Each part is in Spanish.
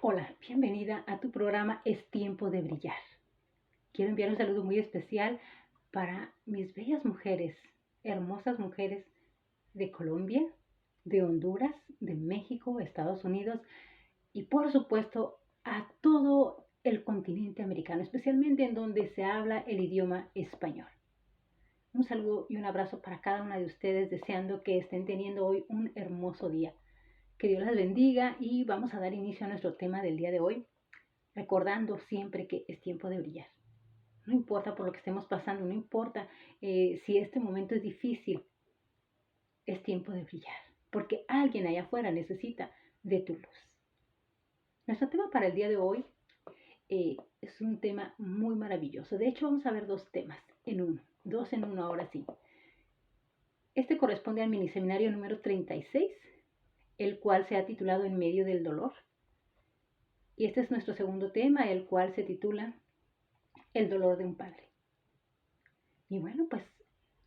Hola, bienvenida a tu programa Es Tiempo de Brillar. Quiero enviar un saludo muy especial para mis bellas mujeres, hermosas mujeres de Colombia, de Honduras, de México, Estados Unidos y por supuesto a todo el continente americano, especialmente en donde se habla el idioma español. Un saludo y un abrazo para cada una de ustedes, deseando que estén teniendo hoy un hermoso día. Que Dios las bendiga y vamos a dar inicio a nuestro tema del día de hoy, recordando siempre que es tiempo de brillar. No importa por lo que estemos pasando, no importa si este momento es difícil, es tiempo de brillar, porque alguien allá afuera necesita de tu luz. Nuestro tema para el día de hoy es un tema muy maravilloso. De hecho, vamos a ver dos temas en uno, dos en uno ahora sí. Este corresponde al miniseminario número 36, el cual se ha titulado En medio del dolor. Y este es nuestro segundo tema, el cual se titula El dolor de un padre. Y bueno, pues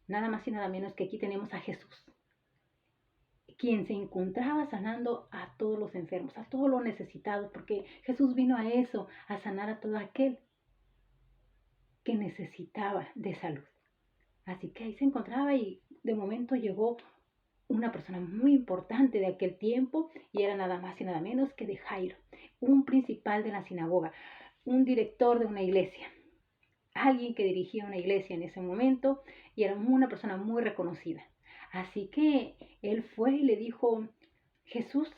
nada más y nada menos que aquí tenemos a Jesús, quien se encontraba sanando a todos los enfermos, a todos los necesitados, porque Jesús vino a eso, a sanar a todo aquel que necesitaba de salud. Así que ahí se encontraba y de momento llegó una persona muy importante de aquel tiempo y era nada más y nada menos que de Jairo, un principal de la sinagoga, un director de una iglesia, alguien que dirigía una iglesia en ese momento y era una persona muy reconocida. Así que él fue y le dijo: Jesús,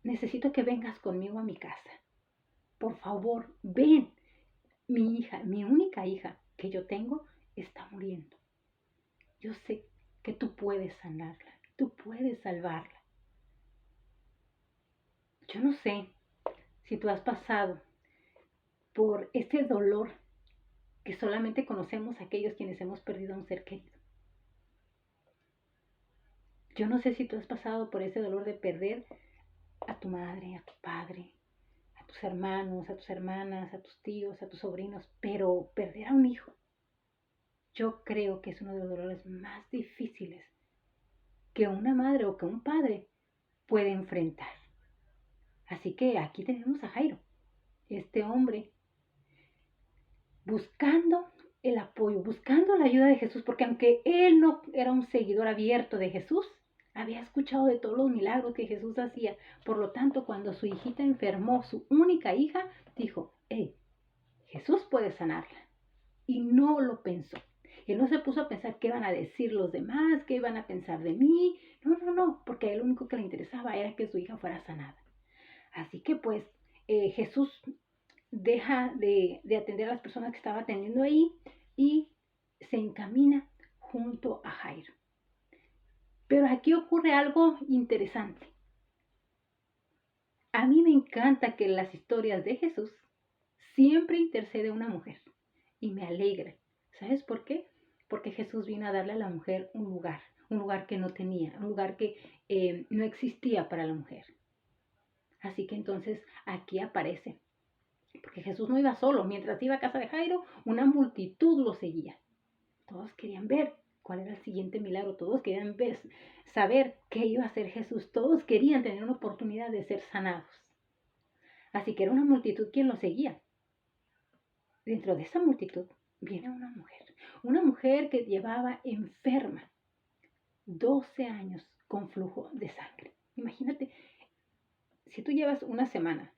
necesito que vengas conmigo a mi casa. Por favor, ven. Mi hija, mi única hija que yo tengo, está muriendo. Yo sé que tú puedes sanarla, tú puedes salvarla. Yo no sé si tú has pasado por este dolor que solamente conocemos aquellos quienes hemos perdido a un ser querido. Yo no sé si tú has pasado por ese dolor de perder a tu madre, a tu padre, a tus hermanos, a tus hermanas, a tus tíos, a tus sobrinos, pero perder a un hijo, yo creo que es uno de los dolores más difíciles que una madre o que un padre puede enfrentar. Así que aquí tenemos a Jairo, este hombre, buscando el apoyo, buscando la ayuda de Jesús, porque aunque él no era un seguidor abierto de Jesús, había escuchado de todos los milagros que Jesús hacía. Por lo tanto, cuando su hijita enfermó, su única hija, dijo: hey, Jesús puede sanarla. Y no lo pensó. Él no se puso a pensar qué iban a decir los demás, qué iban a pensar de mí. No, porque a él lo único que le interesaba era que su hija fuera sanada. Así que pues Jesús deja de atender a las personas que estaba atendiendo ahí y se encamina junto a Jairo. Pero aquí ocurre algo interesante. A mí me encanta que en las historias de Jesús siempre intercede una mujer y me alegra. ¿Sabes por qué? Porque Jesús vino a darle a la mujer un lugar que no tenía, un lugar que no existía para la mujer. Así que entonces aquí aparece, porque Jesús no iba solo. Mientras iba a casa de Jairo, una multitud lo seguía. Todos querían ver cuál era el siguiente milagro, todos querían saber qué iba a hacer Jesús, todos querían tener una oportunidad de ser sanados. Así que era una multitud quien lo seguía. Dentro de esa multitud viene una mujer que llevaba enferma 12 años con flujo de sangre. Imagínate, si tú llevas una semana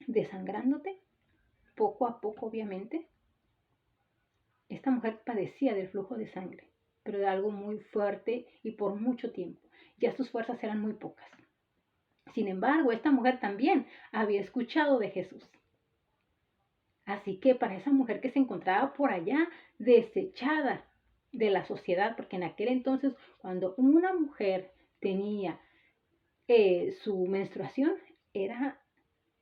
desangrándote, poco a poco obviamente, esta mujer padecía del flujo de sangre, pero de algo muy fuerte y por mucho tiempo. Ya sus fuerzas eran muy pocas. Sin embargo, esta mujer también había escuchado de Jesús. Así que para esa mujer que se encontraba por allá, desechada de la sociedad, porque en aquel entonces cuando una mujer tenía su menstruación, era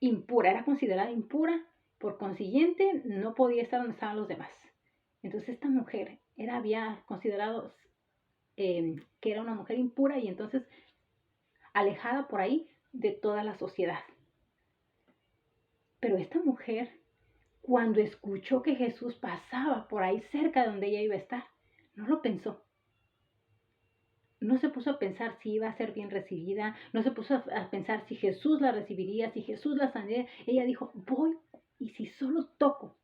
impura, era considerada impura, por consiguiente no podía estar donde estaban los demás. Entonces esta mujer había considerado que era una mujer impura y entonces alejada por ahí de toda la sociedad. Pero esta mujer, cuando escuchó que Jesús pasaba por ahí cerca de donde ella iba a estar, no lo pensó. no se puso a pensar si iba a ser bien recibida, no se puso a pensar si Jesús la recibiría, si Jesús la sanaría. Ella dijo, voy y si solo toco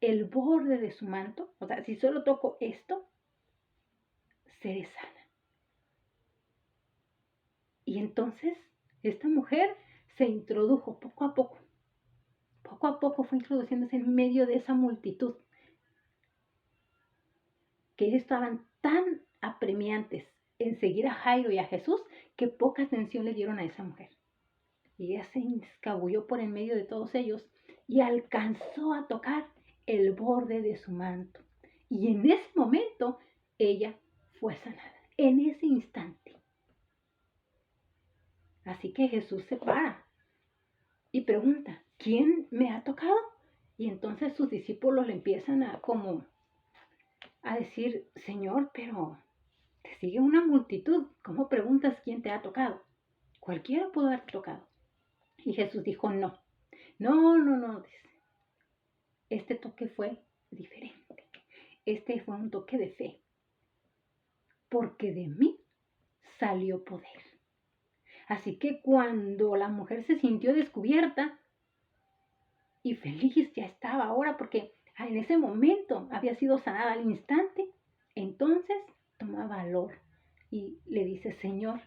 el borde de su manto, o sea, si solo toco esto, seré sana. Y entonces esta mujer se introdujo poco a poco fue introduciéndose en medio de esa multitud que estaban tan apremiantes en seguir a Jairo y a Jesús que poca atención le dieron a esa mujer. Y ella se escabulló por en medio de todos ellos y alcanzó a tocar el borde de su manto. Y en ese momento ella fue sanada, en ese instante. Así que Jesús se para y pregunta, ¿quién me ha tocado? Y entonces sus discípulos le empiezan a decir, Señor, pero te sigue una multitud. ¿Cómo preguntas quién te ha tocado? Cualquiera pudo haber tocado. Y Jesús dijo, no, dice. Este toque fue diferente. Este fue un toque de fe. Porque de mí salió poder. Así que cuando la mujer se sintió descubierta y feliz ya estaba ahora porque en ese momento había sido sanada al instante, entonces toma valor y le dice, Señor,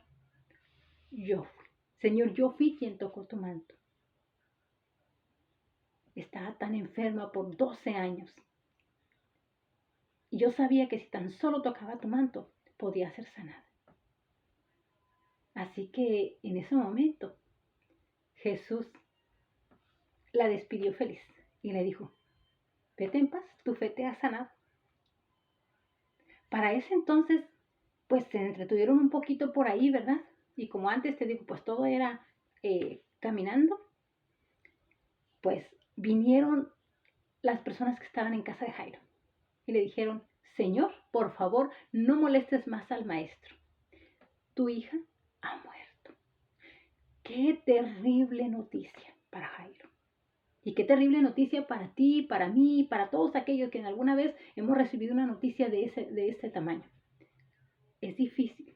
yo fui quien tocó tu manto. Estaba tan enferma por 12 años. Y yo sabía que si tan solo tocaba tu manto, podía ser sanada. Así que en ese momento Jesús la despidió feliz y le dijo, vete en paz, tu fe te ha sanado. Para ese entonces, pues se entretuvieron un poquito por ahí, ¿verdad? Y como antes te digo, pues todo era caminando, pues vinieron las personas que estaban en casa de Jairo y le dijeron, Señor, por favor, no molestes más al maestro. Tu hija ha muerto. Qué terrible noticia para Jairo. Y qué terrible noticia para ti, para mí, para todos aquellos que en alguna vez hemos recibido una noticia de ese tamaño. Es difícil,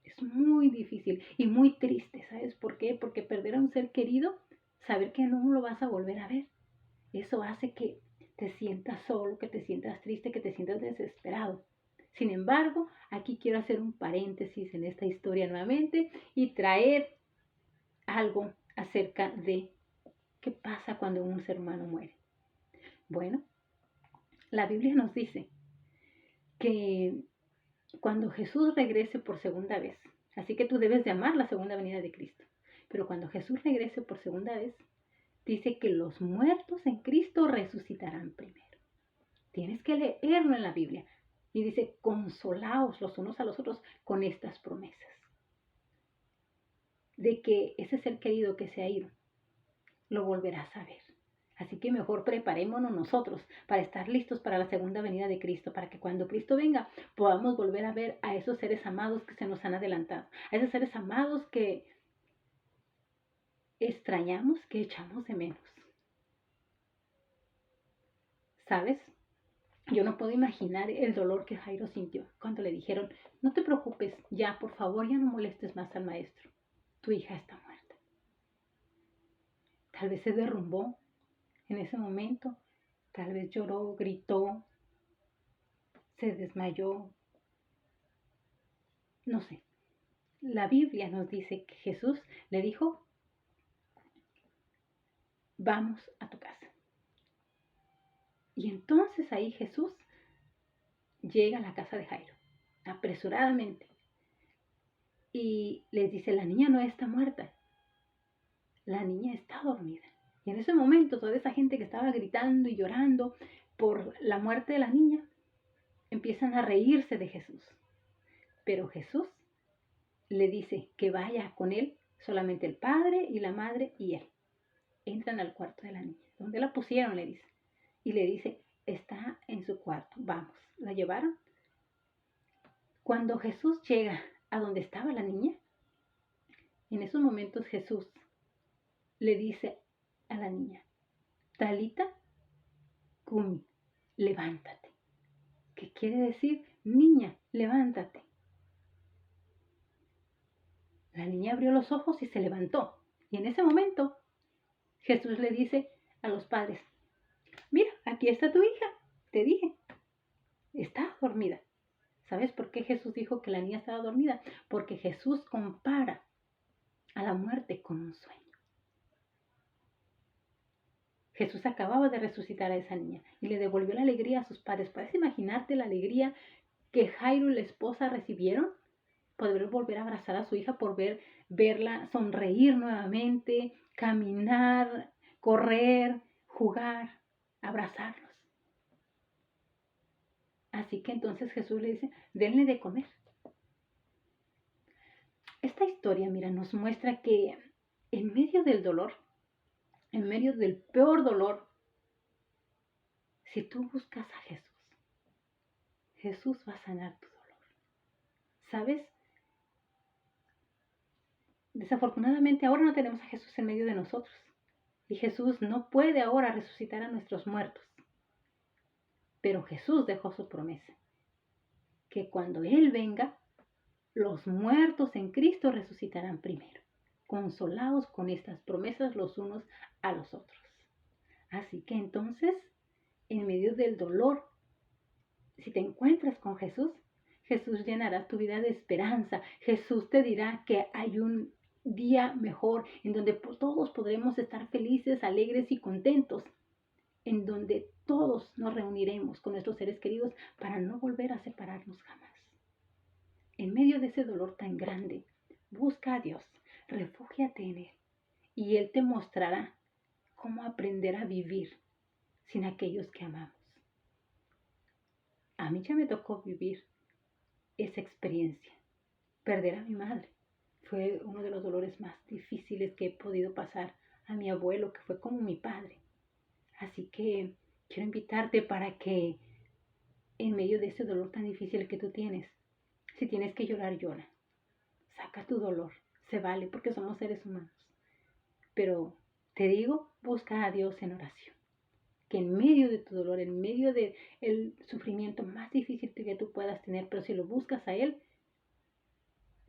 es muy difícil y muy triste. ¿Sabes por qué? Porque perder a un ser querido, saber que no lo vas a volver a ver, eso hace que te sientas solo, que te sientas triste, que te sientas desesperado. Sin embargo, aquí quiero hacer un paréntesis en esta historia nuevamente y traer algo acerca de qué pasa cuando un ser humano muere. Bueno, la Biblia nos dice que cuando Jesús regrese por segunda vez, así que tú debes de amar la segunda venida de Cristo, pero cuando Jesús regrese por segunda vez, dice que los muertos en Cristo resucitarán primero. Tienes que leerlo en la Biblia. Y dice, consolaos los unos a los otros con estas promesas. De que ese ser querido que se ha ido, lo volverás a ver. Así que mejor preparémonos nosotros para estar listos para la segunda venida de Cristo, para que cuando Cristo venga podamos volver a ver a esos seres amados que se nos han adelantado, a esos seres amados que extrañamos, que echamos de menos. ¿Sabes? Yo no puedo imaginar el dolor que Jairo sintió cuando le dijeron, no te preocupes, ya, por favor, ya no molestes más al maestro. Tu hija está muerta. Tal vez se derrumbó en ese momento, tal vez lloró, gritó, se desmayó. No sé. La Biblia nos dice que Jesús le dijo, vamos a tu casa. Y entonces ahí Jesús llega a la casa de Jairo, apresuradamente. Y les dice, la niña no está muerta, la niña está dormida. Y en ese momento toda esa gente que estaba gritando y llorando por la muerte de la niña, empiezan a reírse de Jesús. Pero Jesús le dice que vaya con él solamente el padre y la madre y él. Entran al cuarto de la niña. ¿Dónde la pusieron? Le dice. Y le dice, está en su cuarto. Vamos. La llevaron. Cuando Jesús llega a donde estaba la niña, en esos momentos Jesús le dice a la niña, Talita Kumi, levántate. ¿Qué quiere decir? Niña, levántate. La niña abrió los ojos y se levantó. Y en ese momento Jesús le dice a los padres, mira, aquí está tu hija, te dije, está dormida. ¿Sabes por qué Jesús dijo que la niña estaba dormida? Porque Jesús compara a la muerte con un sueño. Jesús acababa de resucitar a esa niña y le devolvió la alegría a sus padres. ¿Puedes imaginarte la alegría que Jairo y la esposa recibieron? Poder volver a abrazar a su hija, por verla sonreír nuevamente, caminar, correr, jugar, abrazarlos. Así que entonces Jesús le dice, denle de comer. Esta historia, mira, nos muestra que en medio del dolor, en medio del peor dolor, si tú buscas a Jesús, Jesús va a sanar tu dolor. ¿Sabes? Desafortunadamente ahora no tenemos a Jesús en medio de nosotros. Y Jesús no puede ahora resucitar a nuestros muertos. Pero Jesús dejó su promesa, que cuando Él venga, los muertos en Cristo resucitarán primero, consolados con estas promesas los unos a los otros. Así que entonces, en medio del dolor, si te encuentras con Jesús, Jesús llenará tu vida de esperanza. Jesús te dirá que hay un día mejor en donde todos podremos estar felices, alegres y contentos, en donde todos nos reuniremos con nuestros seres queridos para no volver a separarnos jamás. En medio de ese dolor tan grande, busca a Dios, refúgiate en Él y Él te mostrará cómo aprender a vivir sin aquellos que amamos. A mí ya me tocó vivir esa experiencia. Perder a mi madre fue uno de los dolores más difíciles que he podido pasar. A mi abuelo, que fue como mi padre. Así que quiero invitarte para que en medio de ese dolor tan difícil que tú tienes, si tienes que llorar, llora. Saca tu dolor. Se vale porque somos seres humanos. Pero te digo, busca a Dios en oración. Que en medio de tu dolor, en medio del sufrimiento más difícil que tú puedas tener, pero si lo buscas a Él,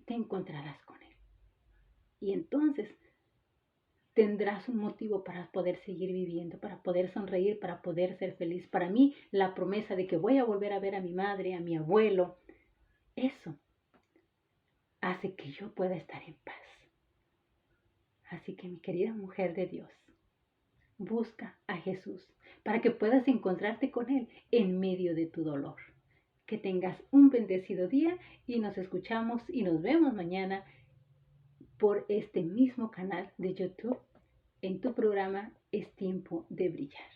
te encontrarás con Él. Y entonces tendrás un motivo para poder seguir viviendo, para poder sonreír, para poder ser feliz. Para mí, la promesa de que voy a volver a ver a mi madre, a mi abuelo, eso hace que yo pueda estar en paz. Así que, mi querida mujer de Dios, busca a Jesús para que puedas encontrarte con Él en medio de tu dolor. Que tengas un bendecido día y nos escuchamos y nos vemos mañana por este mismo canal de YouTube en tu programa Es Tiempo de Brillar.